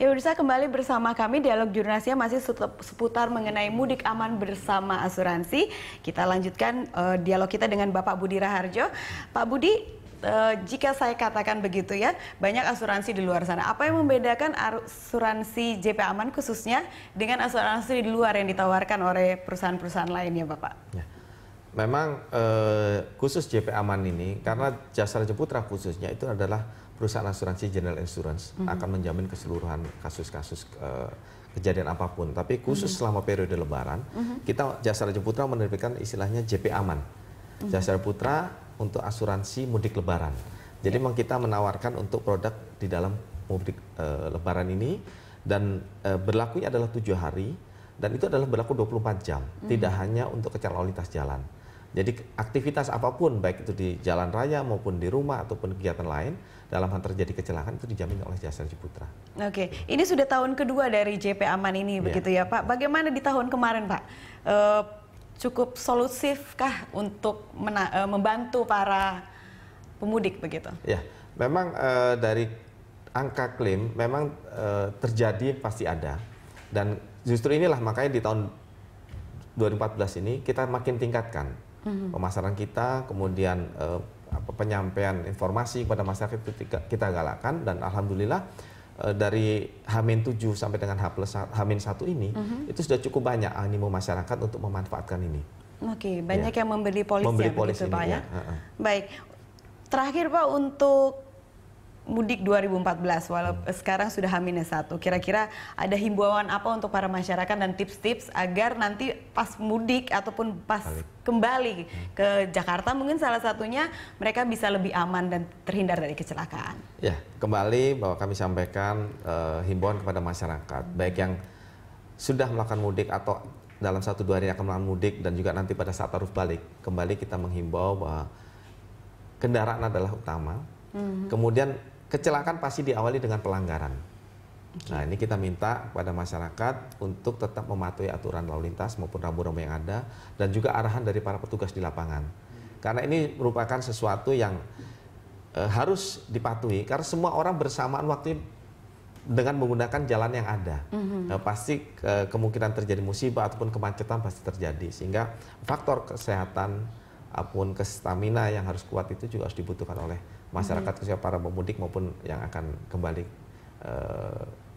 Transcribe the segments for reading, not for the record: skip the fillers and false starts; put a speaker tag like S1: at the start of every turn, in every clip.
S1: Ya pemirsa, kembali bersama kami, dialog jurnalisnya masih seputar mengenai mudik aman bersama asuransi. Kita lanjutkan dialog kita dengan Bapak Budi Raharjo. Pak Budi, jika saya katakan begitu ya, banyak asuransi di luar sana. Apa yang membedakan asuransi JP Aman khususnya dengan asuransi di luar yang ditawarkan oleh perusahaan-perusahaan lainnya, Bapak?
S2: Ya. Memang khusus JP Aman ini, karena Jasa Raja Putra khususnya itu adalah perusahaan asuransi General Insurance, akan menjamin keseluruhan kasus-kasus kejadian apapun. Tapi khusus selama periode Lebaran, kita Jasa Raja Putra menerbitkan istilahnya JP Aman. Jasa Raja Putra untuk asuransi mudik Lebaran. Jadi memang kita menawarkan untuk produk di dalam mudik Lebaran ini, dan berlakunya adalah 7 hari, dan itu adalah berlaku 24 jam, tidak hanya untuk kecelakaan lalu lintas jalan. Jadi aktivitas apapun, baik itu di jalan raya maupun di rumah ataupun kegiatan lain, dalam hal terjadi kecelakaan itu dijamin oleh Jasa Raja Putra.
S1: Oke, ini sudah tahun kedua dari JP Aman ini, begitu ya Pak. Bagaimana di tahun kemarin Pak? Cukup solusifkah untuk membantu para pemudik begitu?
S2: Ya, memang dari angka klaim memang terjadi pasti ada. Dan justru inilah makanya di tahun 2014 ini kita makin tingkatkan pemasaran kita, kemudian penyampaian informasi kepada masyarakat itu kita galakkan, dan alhamdulillah dari H-7 sampai dengan H+1 ini itu sudah cukup banyak animo masyarakat untuk memanfaatkan ini.
S1: Oke, banyak yang membeli polisnya begitu Pak ya. Baik, terakhir Pak, untuk mudik 2014, walaupun sekarang sudah H-1, kira-kira ada himbauan apa untuk para masyarakat dan tips-tips agar nanti pas mudik ataupun pas kembali ke Jakarta, mungkin salah satunya mereka bisa lebih aman dan terhindar dari kecelakaan?
S2: Ya, kembali bahwa kami sampaikan himbauan kepada masyarakat, baik yang sudah melakukan mudik atau dalam 1-2 hari akan melakukan mudik, dan juga nanti pada saat arus balik, kembali kita menghimbau bahwa kendaraan adalah utama. Kemudian kecelakaan pasti diawali dengan pelanggaran. Nah, ini kita minta kepada masyarakat untuk tetap mematuhi aturan lalu lintas maupun rambu-rambu yang ada, dan juga arahan dari para petugas di lapangan. Karena ini merupakan sesuatu yang harus dipatuhi, karena semua orang bersamaan waktu dengan menggunakan jalan yang ada. Pasti kemungkinan terjadi musibah ataupun kemacetan pasti terjadi, sehingga faktor kesehatan apapun kestamina yang harus kuat itu juga harus dibutuhkan oleh masyarakat, khususnya para pemudik maupun yang akan kembali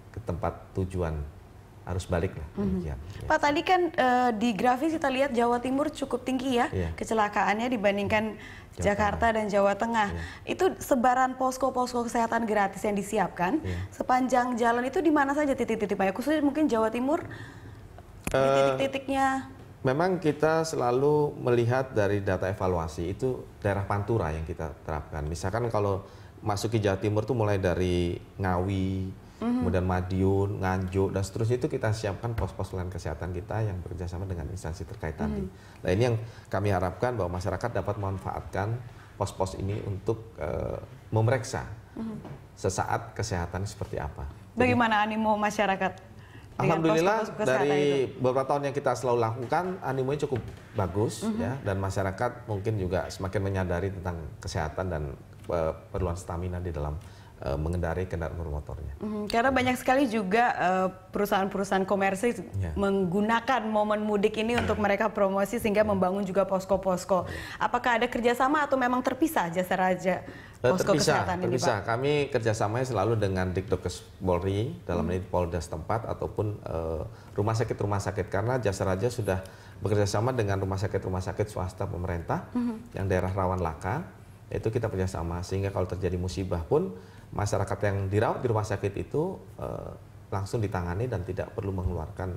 S2: ke tempat tujuan arus balik lah. Ya.
S1: Pak, tadi kan di grafis kita lihat Jawa Timur cukup tinggi ya kecelakaannya dibandingkan Jakarta dan Jawa Tengah. Itu sebaran posko-posko kesehatan gratis yang disiapkan sepanjang jalan itu di mana saja titik-titiknya? Khususnya mungkin Jawa Timur di titik-titiknya.
S2: Memang kita selalu melihat dari data evaluasi itu daerah Pantura yang kita terapkan. Misalkan kalau masuk ke Jawa Timur itu mulai dari Ngawi, kemudian Madiun, Nganjuk, dan seterusnya, itu kita siapkan pos-pos pelayanan kesehatan kita yang bekerjasama dengan instansi terkait tadi. Nah, ini yang kami harapkan bahwa masyarakat dapat memanfaatkan pos-pos ini untuk memeriksa sesaat kesehatan seperti apa.
S1: Bagaimana animo masyarakat?
S2: Alhamdulillah dari beberapa tahun yang kita selalu lakukan, animonya cukup bagus ya, dan masyarakat mungkin juga semakin menyadari tentang kesehatan dan perluan stamina di dalam mengendarai kendaraan bermotornya.
S1: Karena banyak sekali juga perusahaan-perusahaan komersil menggunakan momen mudik ini untuk mereka promosi, sehingga membangun juga posko-posko. Apakah ada kerjasama atau memang terpisah Jasa Raja posko kesehatan ini, Pak?
S2: Kami kerjasamanya selalu dengan Dikdokes Polri, dalam ini Polda setempat ataupun rumah sakit, karena Jasa Raja sudah bekerjasama dengan rumah sakit swasta pemerintah yang daerah rawan laka. Itu kita kerjasama, sehingga kalau terjadi musibah pun masyarakat yang dirawat di rumah sakit itu langsung ditangani dan tidak perlu mengeluarkan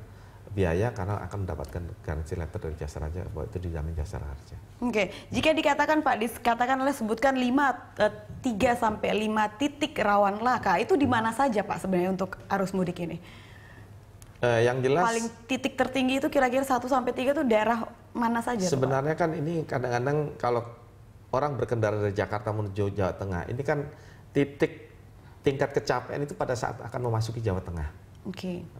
S2: biaya, karena akan mendapatkan garansi letter dari Jasa Raja bahwa itu dijamin Jasa Raja.
S1: Oke, jika dikatakan Pak, sebutkan 3-5 titik rawan laka, itu di mana saja Pak sebenarnya untuk arus mudik ini?
S2: Yang jelas
S1: paling titik tertinggi itu kira-kira 1-3 itu daerah mana saja?
S2: Sebenarnya Pak? Kan ini kadang-kadang kalau orang berkendara dari Jakarta menuju Jawa Tengah, ini kan tingkat kecapean itu pada saat akan memasuki Jawa Tengah.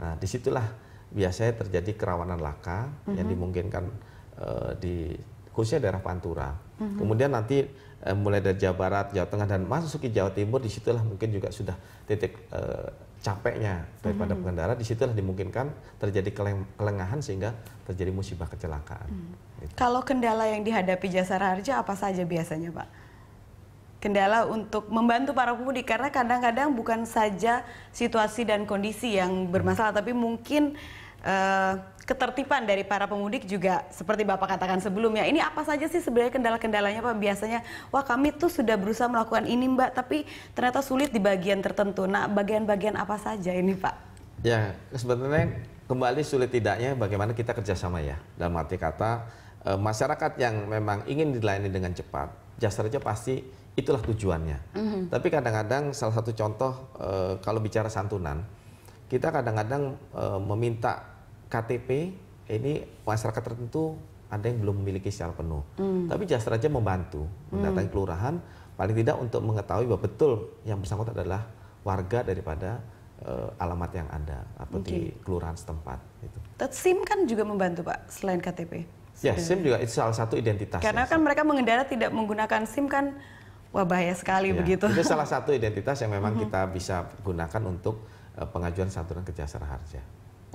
S2: Nah, disitulah biasanya terjadi kerawanan laka yang dimungkinkan di khususnya daerah Pantura. Kemudian nanti mulai dari Jawa Barat, Jawa Tengah dan masuk ke Jawa Timur, disitulah mungkin juga sudah titik capeknya daripada pengendara, disitulah dimungkinkan terjadi kelengahan sehingga terjadi musibah kecelakaan. Gitu.
S1: Kalau kendala yang dihadapi Jasara Harja apa saja biasanya, Pak? Kendala untuk membantu para pemudik, karena kadang-kadang bukan saja situasi dan kondisi yang bermasalah, tapi mungkin ketertiban dari para pemudik juga seperti Bapak katakan sebelumnya. Ini apa saja sih sebenarnya kendala-kendalanya, Pak? Biasanya, wah kami tuh sudah berusaha melakukan ini, Mbak, tapi ternyata sulit di bagian tertentu. Nah, bagian-bagian apa saja ini, Pak? Ya,
S2: sebenarnya kembali sulit tidaknya bagaimana kita kerjasama ya. Dalam arti kata, masyarakat yang memang ingin dilayani dengan cepat, Jasa Raja pasti itulah tujuannya. Tapi kadang-kadang salah satu contoh, kalau bicara santunan, kita kadang-kadang meminta KTP, ini masyarakat tertentu ada yang belum memiliki secara penuh. Tapi Jasa Raja membantu, mendatangi kelurahan, paling tidak untuk mengetahui bahwa betul yang bersangkutan adalah warga daripada alamat yang ada atau di kelurahan setempat. Gitu.
S1: SIM kan juga membantu, Pak, selain KTP?
S2: Ya, SIM juga itu salah satu identitas.
S1: Karena kan mereka mengendara tidak menggunakan SIM kan, wah bahaya sekali begitu.
S2: Itu salah satu identitas yang memang kita bisa gunakan untuk pengajuan santunan ke Jasara Harja.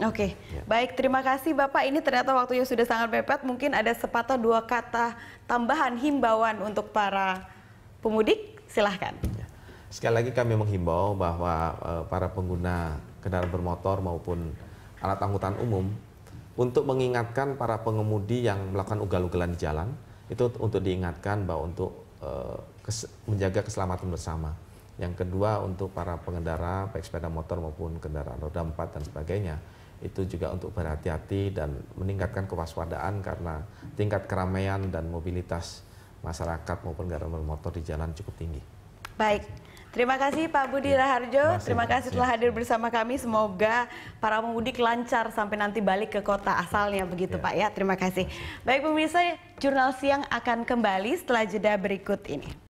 S1: Oke, baik, terima kasih Bapak. Ini ternyata waktunya sudah sangat mepet. Mungkin ada sepatah dua kata tambahan himbauan untuk para pemudik, silahkan.
S2: Sekali lagi kami menghimbau bahwa para pengguna kendaraan bermotor maupun alat angkutan umum untuk mengingatkan para pengemudi yang melakukan ugal-ugalan di jalan, itu untuk diingatkan bahwa untuk menjaga keselamatan bersama. Yang kedua, untuk para pengendara baik sepeda motor maupun kendaraan roda 4 dan sebagainya, itu juga untuk berhati-hati dan meningkatkan kewaspadaan karena tingkat keramaian dan mobilitas masyarakat maupun kendaraan bermotor di jalan cukup tinggi.
S1: Baik, terima kasih Pak Budi Raharjo, terima kasih telah hadir bersama kami. Semoga para pemudik lancar sampai nanti balik ke kota asalnya begitu Pak ya. Terima kasih. Baik pemirsa, Jurnal Siang akan kembali setelah jeda berikut ini.